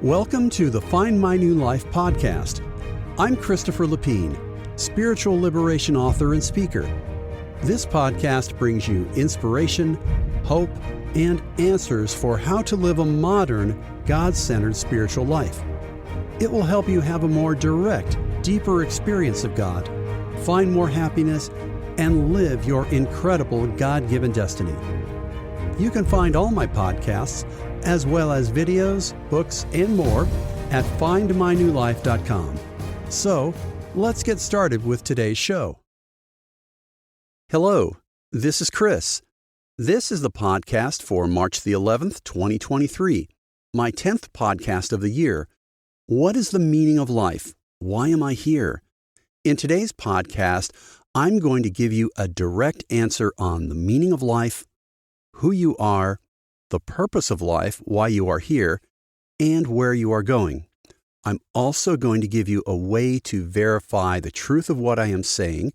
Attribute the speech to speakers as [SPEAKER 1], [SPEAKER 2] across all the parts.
[SPEAKER 1] Welcome to the Find My New Life podcast. I'm Christopher Lapine, spiritual liberation author and speaker. This podcast brings you inspiration, hope, and answers for how to live a modern, God-centered spiritual life. It will help you have a more direct, deeper experience of God, find more happiness, and live your incredible God-given destiny. You can find all my podcasts, as well as videos, books, and more at findmynewlife.com. So, let's get started with today's show. Hello, this is Chris. This is the podcast for March the 11th, 2023, my 10th podcast of the year. What is the meaning of life? Why am I here? In today's podcast, I'm going to give you a direct answer on the meaning of life, who you are, the purpose of life, why you are here, and where you are going. I'm also going to give you a way to verify the truth of what I am saying,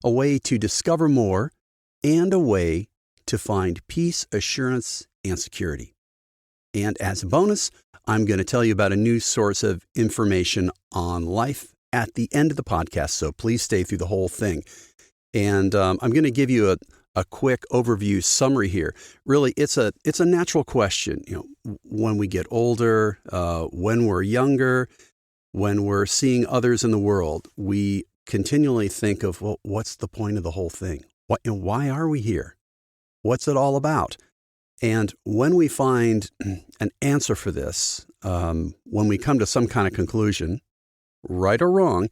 [SPEAKER 1] a way to discover more, and a way to find peace, assurance, and security. And as a bonus, I'm going to tell you about a new source of information on life at the end of the podcast, so please stay through the whole thing. And I'm going to give you a quick overview summary here. Really, it's a natural question. When we get older, when we're younger, when we're seeing others in the world, we continually think of, well, what's the point of the whole thing? Why are we here? What's it all about? And when we find an answer for this, when we come to some kind of conclusion, right or wrong,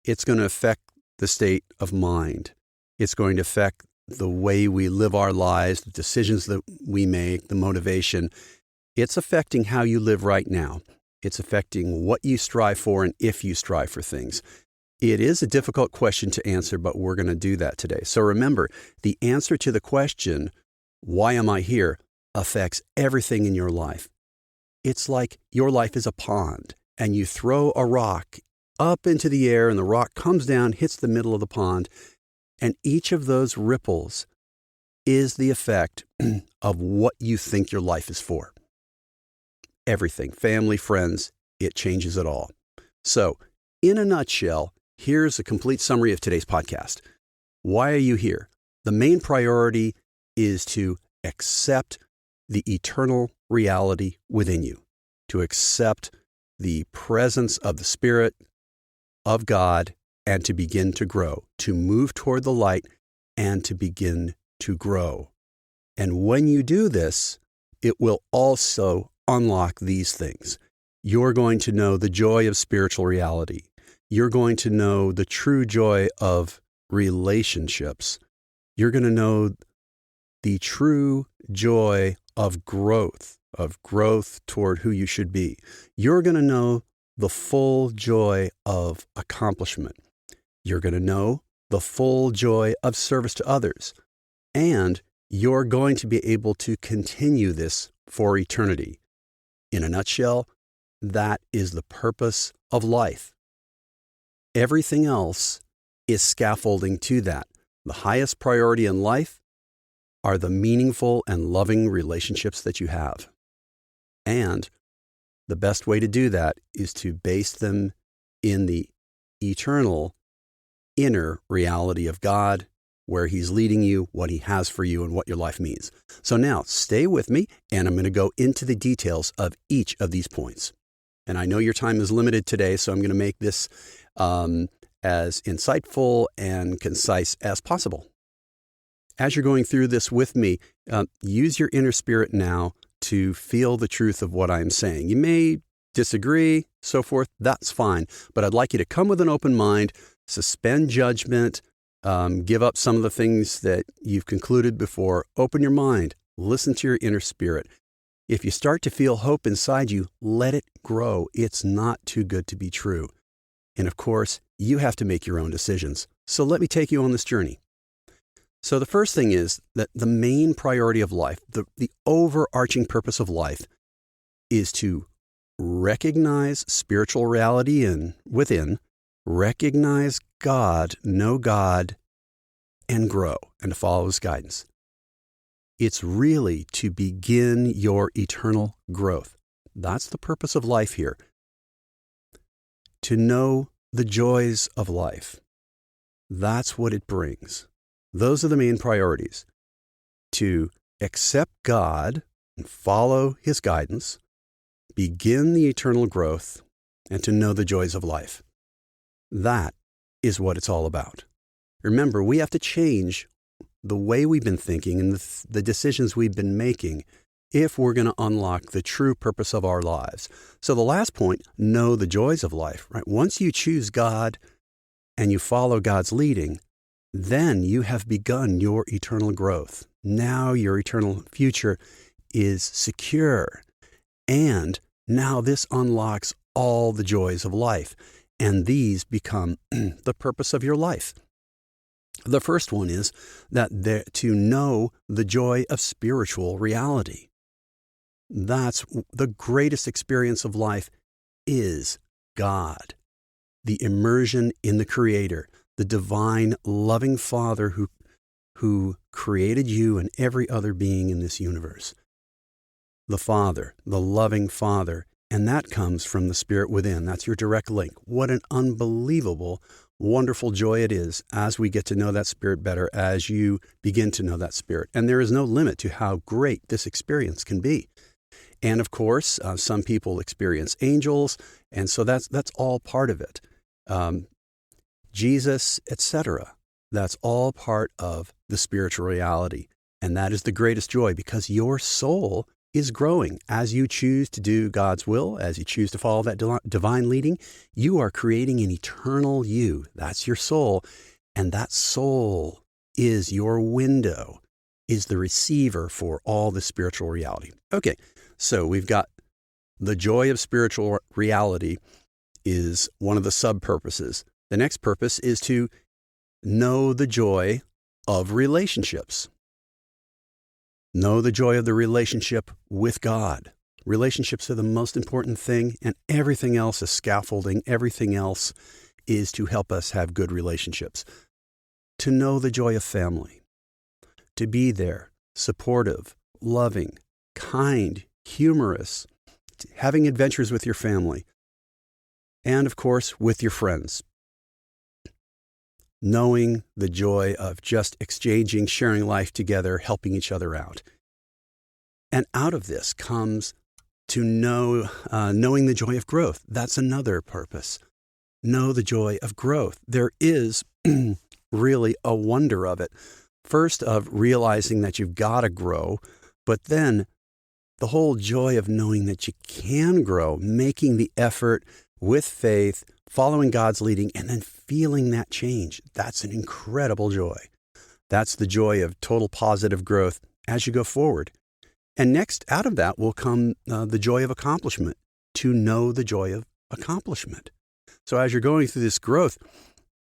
[SPEAKER 1] it's going to affect the state of mind. It's going to affect the way we live our lives, the decisions that we make, the motivation. It's affecting how you live right now. It's affecting what you strive for and if you strive for things. It is a difficult question to answer, but we're going to do that today. So remember, the answer to the question, why am I here, affects everything in your life. It's like your life is a pond, and you throw a rock up into the air, and the rock comes down, hits the middle of the pond, and each of those ripples is the effect of what you think your life is for. Everything, family, friends, it changes it all. So, in a nutshell, here's a complete summary of today's podcast. Why are you here? The main priority is to accept the eternal reality within you, to accept the presence of the Spirit of God, and to begin to grow, to move toward the light and to begin to grow. And when you do this, it will also unlock these things. You're going to know the joy of spiritual reality. You're going to know the true joy of relationships. You're going to know the true joy of growth toward who you should be. You're going to know the full joy of accomplishment. You're going to know the full joy of service to others, and you're going to be able to continue this for eternity. In a nutshell, that is the purpose of life. Everything else is scaffolding to that. The highest priority in life are the meaningful and loving relationships that you have. And the best way to do that is to base them in the eternal inner reality of God, where He's leading you, what He has for you, and what your life means. So now, stay with me, and I'm going to go into the details of each of these points. And I know your time is limited today, so I'm going to make this as insightful and concise as possible. As you're going through this with me, use your inner spirit now to feel the truth of what I'm saying. You may disagree, so forth, that's fine. But I'd like you to come with an open mind, suspend judgment, give up some of the things that you've concluded before. Open your mind, listen to your inner spirit. If you start to feel hope inside you, let it grow. It's not too good to be true. And of course, you have to make your own decisions. So let me take you on this journey. So the first thing is that the main priority of life, the overarching purpose of life, is to recognize spiritual reality within, recognize God, know God, and grow, and to follow His guidance. It's really to begin your eternal growth. That's the purpose of life here. To know the joys of life. That's what it brings. Those are the main priorities. To accept God and follow His guidance, begin the eternal growth, and to know the joys of life. That is what it's all about. Remember, we have to change the way we've been thinking and the decisions we've been making if we're going to unlock the true purpose of our lives. So the last point, know the joys of life, right? Once you choose God and you follow God's leading, then you have begun your eternal growth. Now your eternal future is secure. And now this unlocks all the joys of life. And these become the purpose of your life. The first one is that to know the joy of spiritual reality. That's the greatest experience of life is God, the immersion in the Creator, the divine, loving Father who created you and every other being in this universe. The Father, the loving Father, and that comes from the Spirit within. That's your direct link. What an unbelievable, wonderful joy it is as we get to know that Spirit better, as you begin to know that Spirit. And there is no limit to how great this experience can be. And of course, some people experience angels, and so that's all part of it. Jesus, etc. That's all part of the spiritual reality. And that is the greatest joy because your soul is growing. As you choose to do God's will, as you choose to follow that divine leading, you are creating an eternal you. That's your soul. And that soul is your window, is the receiver for all the spiritual reality. Okay, so we've got the joy of spiritual reality is one of the sub-purposes. The next purpose is to know the joy of relationships. Know the joy of the relationship with God. Relationships are the most important thing, and everything else is scaffolding. Everything else is to help us have good relationships. To know the joy of family. To be there, supportive, loving, kind, humorous, having adventures with your family, and of course, with your friends. Knowing the joy of just exchanging, sharing life together, helping each other out. And out of this comes to knowing the joy of growth. That's another purpose. Know the joy of growth. There is really a wonder of it. First, of realizing that you've got to grow, but then the whole joy of knowing that you can grow, making the effort with faith, following God's leading, and then feeling that change. That's an incredible joy. That's the joy of total positive growth as you go forward. And next, out of that will come the joy of accomplishment, to know the joy of accomplishment. So as you're going through this growth,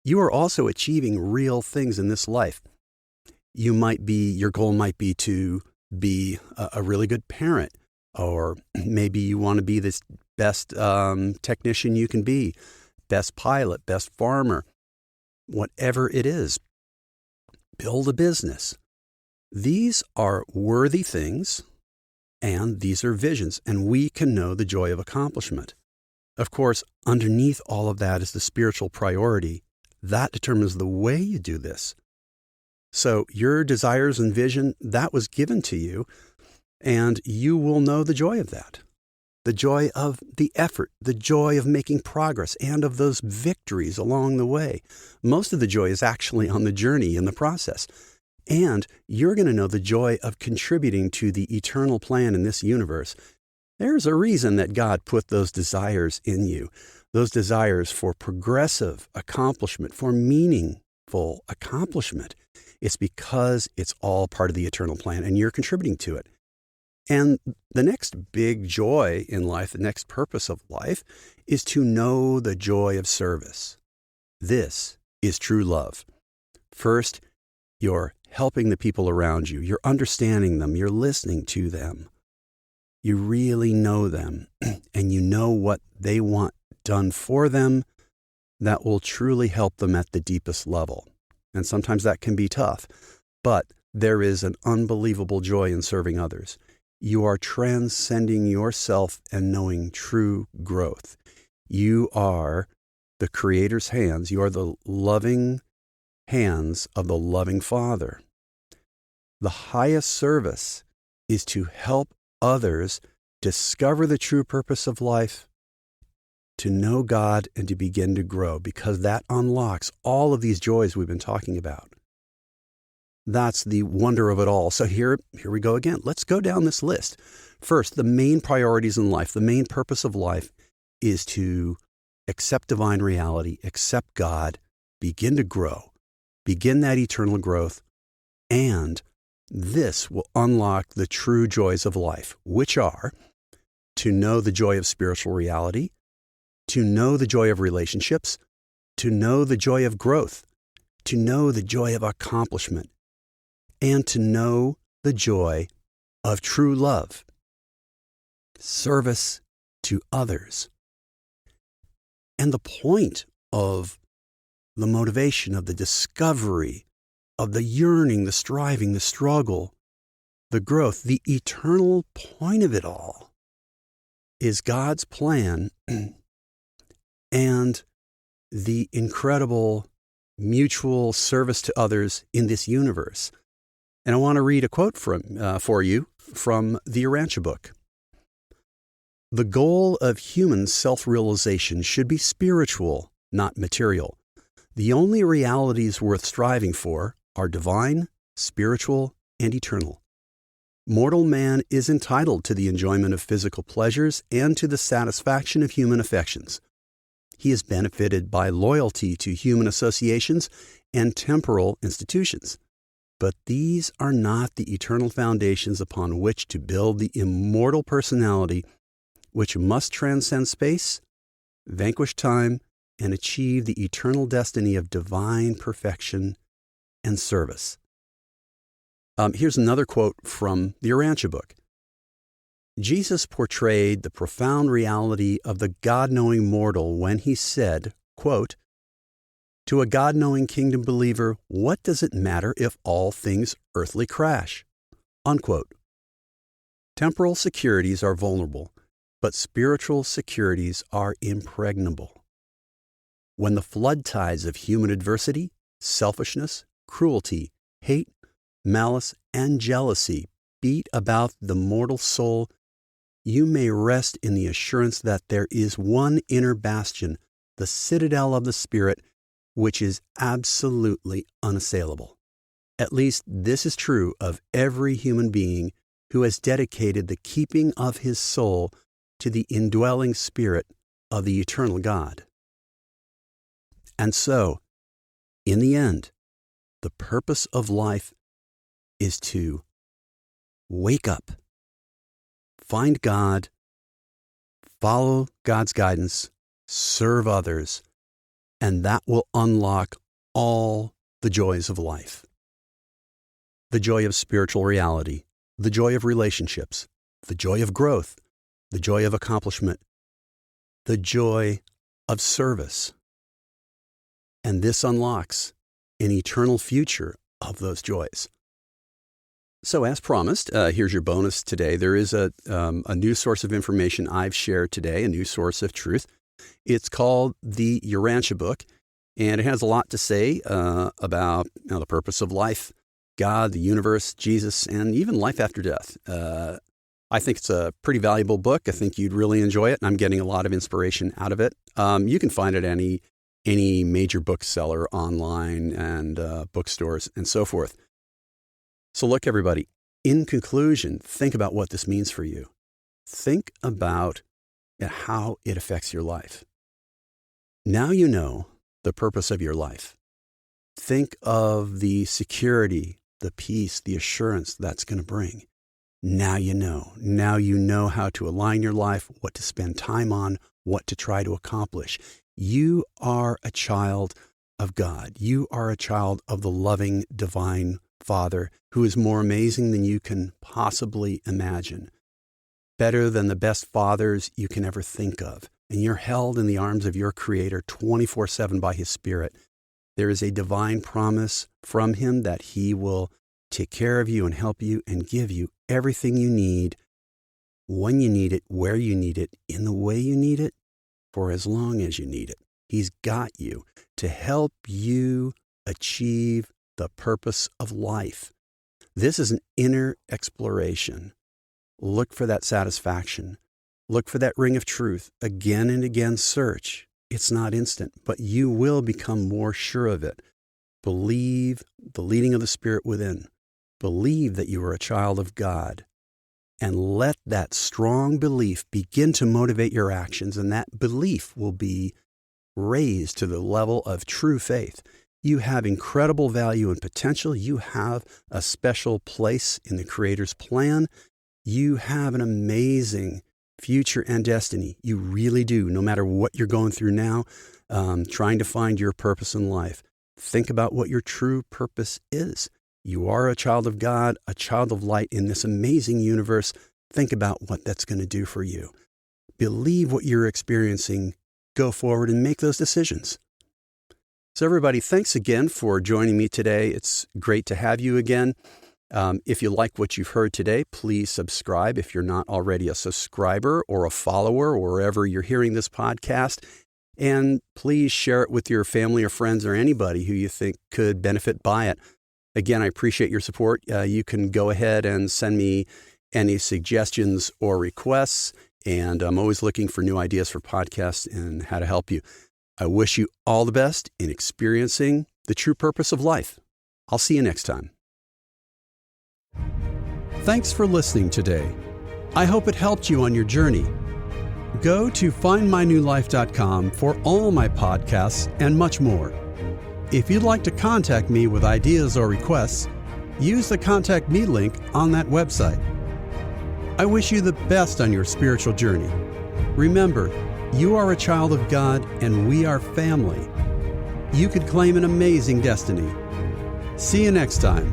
[SPEAKER 1] you are also achieving real things in this life. Your goal might be to be a really good parent, or maybe you want to be this best technician you can be, best pilot, best farmer, whatever it is. Build a business. These are worthy things, and these are visions, and we can know the joy of accomplishment. Of course, underneath all of that is the spiritual priority. That determines the way you do this. So your desires and vision, that was given to you, and you will know the joy of that. The joy of the effort, the joy of making progress, and of those victories along the way. Most of the joy is actually on the journey, in the process. And you're going to know the joy of contributing to the eternal plan in this universe. There's a reason that God put those desires in you, those desires for progressive accomplishment, for meaningful accomplishment. It's because it's all part of the eternal plan, and you're contributing to it. And the next big joy in life, the next purpose of life, is to know the joy of service. This is true love. First, you're helping the people around you. You're understanding them. You're listening to them. You really know them, and you know what they want done for them that will truly help them at the deepest level. And sometimes that can be tough, but there is an unbelievable joy in serving others. You are transcending yourself and knowing true growth. You are the Creator's hands. You are the loving hands of the loving Father. The highest service is to help others discover the true purpose of life, to know God, and to begin to grow, because that unlocks all of these joys we've been talking about. That's the wonder of it all. So here we go again. Let's go down this list. First, the main priorities in life, the main purpose of life is to accept divine reality, accept God, begin to grow, begin that eternal growth, and this will unlock the true joys of life, which are to know the joy of spiritual reality, to know the joy of relationships, to know the joy of growth, to know the joy of accomplishment, and to know the joy of true love, service to others. And the point of the motivation, of the discovery, of the yearning, the striving, the struggle, the growth, the eternal point of it all is God's plan and the incredible mutual service to others in this universe. And I want to read a quote for you from the Urantia book. The goal of human self-realization should be spiritual, not material. The only realities worth striving for are divine, spiritual, and eternal. Mortal man is entitled to the enjoyment of physical pleasures and to the satisfaction of human affections. He is benefited by loyalty to human associations and temporal institutions. But these are not the eternal foundations upon which to build the immortal personality which must transcend space, vanquish time, and achieve the eternal destiny of divine perfection and service. Here's another quote from the Urantia book. Jesus portrayed the profound reality of the God-knowing mortal when he said, quote, "To a God-knowing kingdom believer, what does it matter if all things earthly crash?" Unquote. Temporal securities are vulnerable, but spiritual securities are impregnable. When the flood tides of human adversity, selfishness, cruelty, hate, malice, and jealousy beat about the mortal soul, you may rest in the assurance that there is one inner bastion, the citadel of the Spirit, which is absolutely unassailable. At least this is true of every human being who has dedicated the keeping of his soul to the indwelling Spirit of the eternal God. And so, in the end, the purpose of life is to wake up, find God, follow God's guidance, serve others, and that will unlock all the joys of life. The joy of spiritual reality, the joy of relationships, the joy of growth, the joy of accomplishment, the joy of service. And this unlocks an eternal future of those joys. So as promised, here's your bonus today. There is a new source of information I've shared today, a new source of truth. It's called the Urantia book, and it has a lot to say about the purpose of life, God, the universe, Jesus, and even life after death. I think it's a pretty valuable book. I think you'd really enjoy it, and I'm getting a lot of inspiration out of it. You can find it at any major bookseller online and bookstores and so forth. So look, everybody, in conclusion, think about what this means for you. Think about how it affects your life. Now you know the purpose of your life. Think of the security, the peace, the assurance that's going to bring. Now you know. Now you know how to align your life, what to spend time on, what to try to accomplish. You are a child of God. You are a child of the loving, divine Father who is more amazing than you can possibly imagine, better than the best fathers you can ever think of. And you're held in the arms of your Creator 24/7 by His Spirit. There is a divine promise from Him that He will take care of you and help you and give you everything you need when you need it, where you need it, in the way you need it, for as long as you need it. He's got you to help you achieve the purpose of life. This is an inner exploration. Look for that satisfaction. Look for that ring of truth. Again and again, search. It's not instant, but you will become more sure of it. Believe the leading of the Spirit within. Believe that you are a child of God. And let that strong belief begin to motivate your actions, and that belief will be raised to the level of true faith. You have incredible value and potential. You have a special place in the Creator's plan. You have an amazing future and destiny. You really do, no matter what you're going through now, trying to find your purpose in life. Think about what your true purpose is. You are a child of God, a child of light in this amazing universe. Think about what that's going to do for you. Believe what you're experiencing. Go forward and make those decisions. So everybody, thanks again for joining me today. It's great to have you again. If you like what you've heard today, please subscribe if you're not already a subscriber or a follower or wherever you're hearing this podcast. And please share it with your family or friends or anybody who you think could benefit by it. Again, I appreciate your support. You can go ahead and send me any suggestions or requests, and I'm always looking for new ideas for podcasts and how to help you. I wish you all the best in experiencing the true purpose of life. I'll see you next time. Thanks for listening today. I hope it helped you on your journey. Go to findmynewlife.com for all my podcasts and much more. If you'd like to contact me with ideas or requests, use the Contact Me link on that website. I wish you the best on your spiritual journey. Remember, you are a child of God and we are family. You could claim an amazing destiny. See you next time.